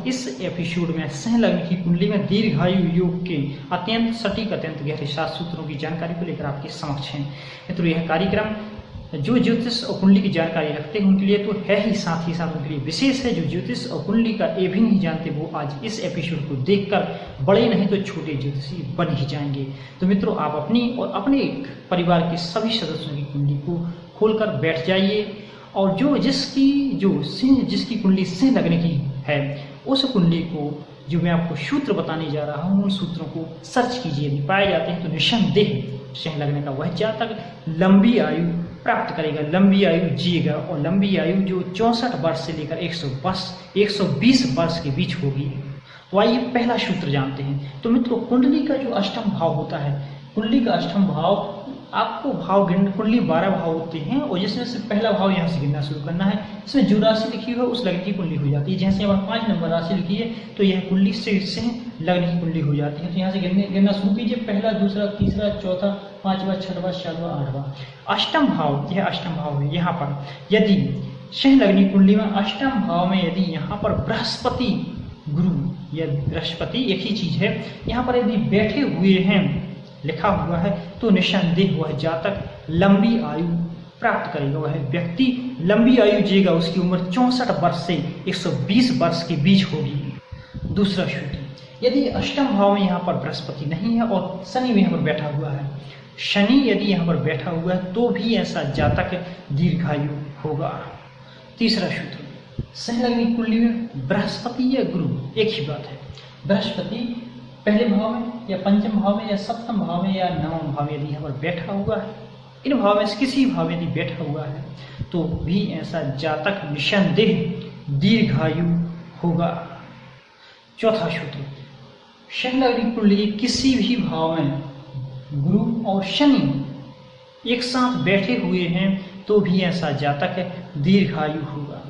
इस एपिसोड में सहलग्न की कुंडली में दीर्घायु योग के अत्यंत सटीक अत्यंत गहरे 7 सूत्रों की जानकारी को लेकर आपके समक्ष हैं। मित्रों, यह कार्यक्रम जो ज्योतिष और कुंडली की जानकारी रखते हैं उनके लिए तो है ही, साथ ही साथ उनके लिए विशेष है। जो ज्योतिष और कुंडली का ए भी नहीं जानते वो आज इस एपिसोड को देखकर बड़े नहीं तो छोटे ज्योतिषी बन ही जाएंगे। तो मित्रों, आप अपनी और अपने परिवार के सभी सदस्यों की कुंडली को खोलकर बैठ जाइए और जिसकी कुंडली सिंह लगने की है उस कुंडली को जो मैं आपको सूत्र बताने जा रहा हूँ उन सूत्रों को सर्च कीजिए। यदि पाए जाते हैं तो निस्संदेह सिंह लगने का वह जातक लंबी आयु प्राप्त करेगा, लंबी आयु जिएगा। और लंबी आयु जो 64 वर्ष से लेकर 120 वर्ष के बीच होगी। तो आइए पहला सूत्र जानते हैं। तो मित्रों, कुंडली का जो अष्टम भाव होता है, कुंडली का अष्टम भाव आपको भाव गिनना, कुंडली 12 भाव होते हैं और जिसमें से पहला भाव यहाँ से गिनना शुरू करना है। इसमें जो राशि लिखी हुई है उस लग्न की कुंडली हो जाती है। जैसे यहाँ 5 नंबर राशि लिखी है तो यह कुंडली से लग्न की कुंडली हो जाती है। तो यहाँ से गिनना शुरू कीजिए, पहला, दूसरा, तीसरा, चौथा, 5वां, 6वां, 7वां, 8वां। अष्टम भाव, यह अष्टम भाव है। यहाँ पर यदि सिंह लग्न की कुंडली में अष्टम भाव में यदि यहाँ पर बृहस्पति, गुरु या बृहस्पति एक ही चीज है, यहाँ पर यदि बैठे हुए हैं लिखा हुआ है तो निस्संदेह वह जातक लंबी आयु प्राप्त करेगा। वह व्यक्ति लंबी आयु जिएगा। उसकी उम्र 64 वर्ष से 120 वर्ष के बीच होगी। दूसरा सूत्र, यदि अष्टम भाव में यहाँ पर बृहस्पति नहीं है और शनि में यहाँ पर बैठा हुआ है, शनि यदि यहाँ पर बैठा हुआ है तो भी ऐसा जातक दीर्घायु होगा। तीसरा सूत्र, सहलग्न कुंडली में बृहस्पति या गुरु एक ही बात है। बृहस्पति पहले भाव में या पंचम भाव में या सप्तम भाव में या नवम भाव में यदि यहाँ पर बैठा हुआ है, इन भाव में से किसी भाव में यदि बैठा हुआ है तो भी ऐसा जातक निस्संदेह दीर्घायु होगा। चौथा सूत्र, सहलग्न कुंडली के किसी भी भाव में गुरु और शनि एक साथ बैठे हुए हैं तो भी ऐसा जातक दीर्घायु होगा।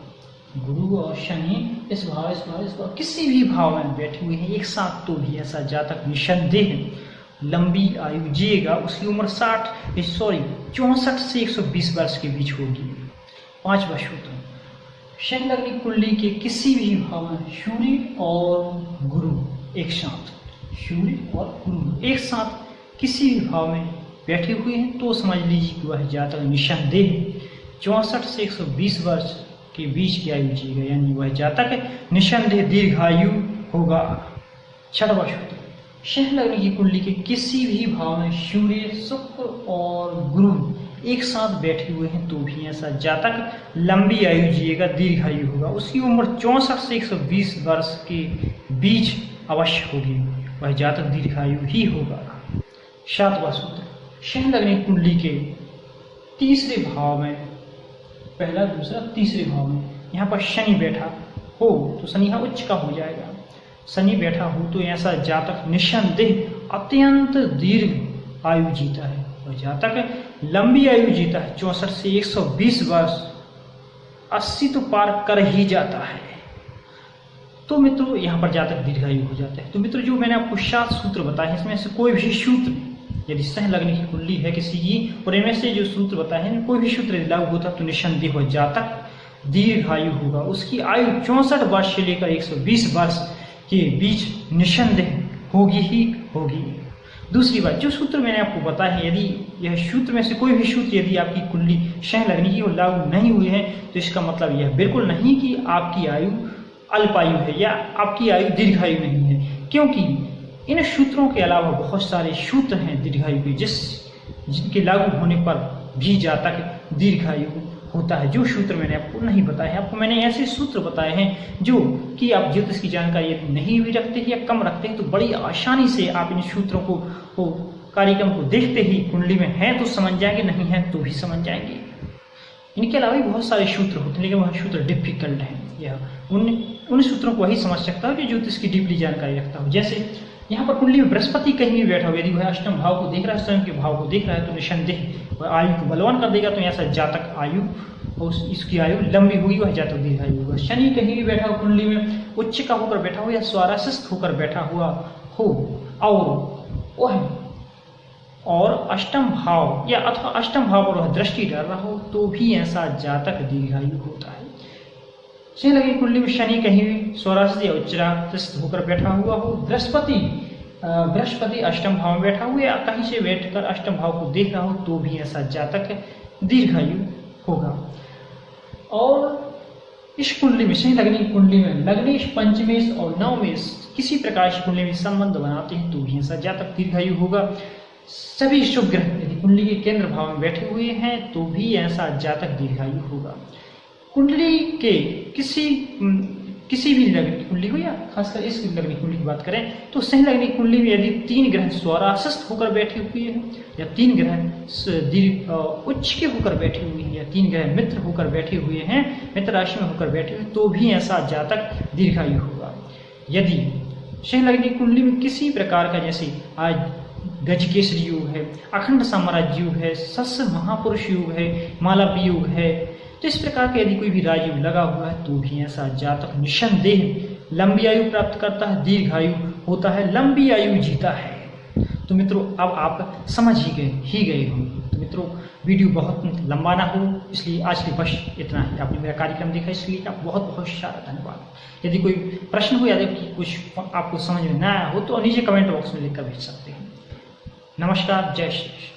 गुरु और शनि इस भाव किसी भी भाव में बैठे हुए हैं एक साथ तो भी ऐसा जातक निस्संदेह लंबी आयु जिएगा। उसकी उम्र 64 से 120 वर्ष के बीच होगी। 5वां सूत्र, सहलग्न कुंडली के किसी भी भाव में सूर्य और गुरु एक साथ, सूर्य और गुरु एक साथ किसी भी भाव में बैठे हुए हैं तो समझ लीजिए कि वह जातक निस्संदेह 64 से 120 वर्ष के बीच की आयु जिएगा, यानी वह जातक निस्संदेह दीर्घायु होगा। 6वां सूत्र, सहलग्न की कुंडली के किसी भी भाव में सूर्य, शुक्र और गुरु एक साथ बैठे हुए हैं तो भी ऐसा जातक लंबी आयु जिएगा, दीर्घायु होगा। उसकी उम्र 64 से 120 वर्ष के बीच अवश्य होगी। वह जातक दीर्घायु ही होगा। 7वां सूत्र, सहलग्न कुंडली के तीसरे भाव में, पहला, दूसरा, तीसरे भाव में यहाँ पर शनि बैठा हो तो शनि यहाँ उच्च का हो जाएगा। शनि बैठा हो तो ऐसा जातक निस्संदेह अत्यंत दीर्घ आयु जीता है। वह जातक लंबी आयु जीता है। 64 से 120 वर्ष, 80 तो पार कर ही जाता है। तो मित्रों, यहाँ पर जातक दीर्घायु हो जाता है। तो मित्रों, जो मैंने आपको 7 सूत्र बताए हैं इसमें से कोई भी सूत्र यदि सहलग्न की कुंडली है किसी की और इनमें से जो सूत्र बताए हैं कोई भी सूत्र यदि लागू होता तो निस्संदेह वह जातक दीर्घायु होगा। उसकी आयु 64 वर्ष से लेकर 120 वर्ष के बीच निस्संदेह होगी ही होगी। दूसरी बात, जो सूत्र मैंने आपको बताया है यदि यह सूत्र में से कोई भी सूत्र यदि आपकी कुंडली सहलग्न की और लागू नहीं हुए हैं तो इसका मतलब यह बिल्कुल नहीं कि आपकी आयु अल्पायु है या आपकी आयु दीर्घायु नहीं है, क्योंकि इन सूत्रों के अलावा बहुत सारे सूत्र हैं दीर्घायु के जिनके लागू होने पर भी जातक दीर्घायु होता है। जो सूत्र मैंने आपको नहीं बताए हैं, आपको मैंने ऐसे सूत्र बताए हैं जो कि आप ज्योतिष की जानकारी यदि नहीं भी रखते हैं या कम रखते हैं तो बड़ी आसानी से आप इन सूत्रों को कार्यक्रम को देखते ही कुंडली में है तो समझ जाएंगे, नहीं है तो भी समझ जाएंगे। इनके अलावा भी बहुत सारे सूत्र होते हैं लेकिन वह सूत्र डिफिकल्ट हैं। यह उन सूत्रों को वही समझ सकता है जो ज्योतिष की डीपली जानकारी रखता हो। जैसे यहाँ पर कुंडली में बृहस्पति कहीं भी बैठा हो, यदि वह अष्टम भाव को देख रहा है, स्वयं के भाव को देख रहा है तो निस्संदेह वह आयु को बलवान कर देगा। तो ऐसा जातक आयु और इसकी आयु लंबी हुई, वह जातक दीर्घायु होगा। शनि कहीं भी बैठा हो कुंडली में, उच्च का होकर बैठा हो या स्वाराशिष्ट होकर बैठा हुआ हो और अष्टम भाव या अथवा अष्टम भाव पर वह दृष्टि डाल रहा हो तो भी ऐसा जातक दीर्घायु होता है। सिंह लग्न की कुंडली में शनि कहीं स्वराशित या उच्चराशित होकर बैठा हुआ हो, बृहस्पति अष्टम भाव में बैठा हुआ या कहीं से बैठकर अष्टम भाव को देख रहा हो तो भी ऐसा जातक दीर्घायु होगा। और इस कुंडली में सिंह लग्न की कुंडली में लग्नेश, पंचमेश और नवमेश किसी प्रकार से कुंडली में संबंध बनाते हैं तो भी ऐसा जातक दीर्घायु होगा। सभी शुभ ग्रह यदि कुंडली के केंद्र भाव में बैठे हुए हैं तो भी ऐसा जातक दीर्घायु होगा। कुंडली के किसी भी लग्न की कुंडली हो या खासकर इस लग्न की कुंडली की बात करें तो सिंह लग्न की कुंडली में यदि 3 ग्रह स्वराशित होकर बैठे हुए हैं या 3 ग्रह उच्च के होकर बैठे हुए हैं या 3 ग्रह मित्र होकर बैठे हुए हैं, मित्र राशि में होकर बैठे हुए तो भी ऐसा जातक दीर्घायु होगा। यदि सिंह लग्न की कुंडली में किसी प्रकार का जैसे आज गजकेसरी योग है, अखंड साम्राज्य योग है, सस्य महापुरुष योग है, मालव योग है, तो इस प्रकार के यदि कोई भी राजयोग लगा हुआ है तो भी ऐसा जातक निस्संदेह लंबी आयु प्राप्त करता है, दीर्घायु होता है, लंबी आयु जीता है। तो मित्रों अब आप समझ ही गए होंगे। तो मित्रों वीडियो बहुत लंबा ना हो इसलिए आज के बस इतना ही। आपने मेरा कार्यक्रम देखा इसलिए आप बहुत बहुत सारा धन्यवाद। यदि कोई प्रश्न हो या कुछ आपको समझ में ना आया हो तो नीचे कमेंट बॉक्स में लिखकर भेज सकते हैं। नमस्कार, जय श्री कृष्ण।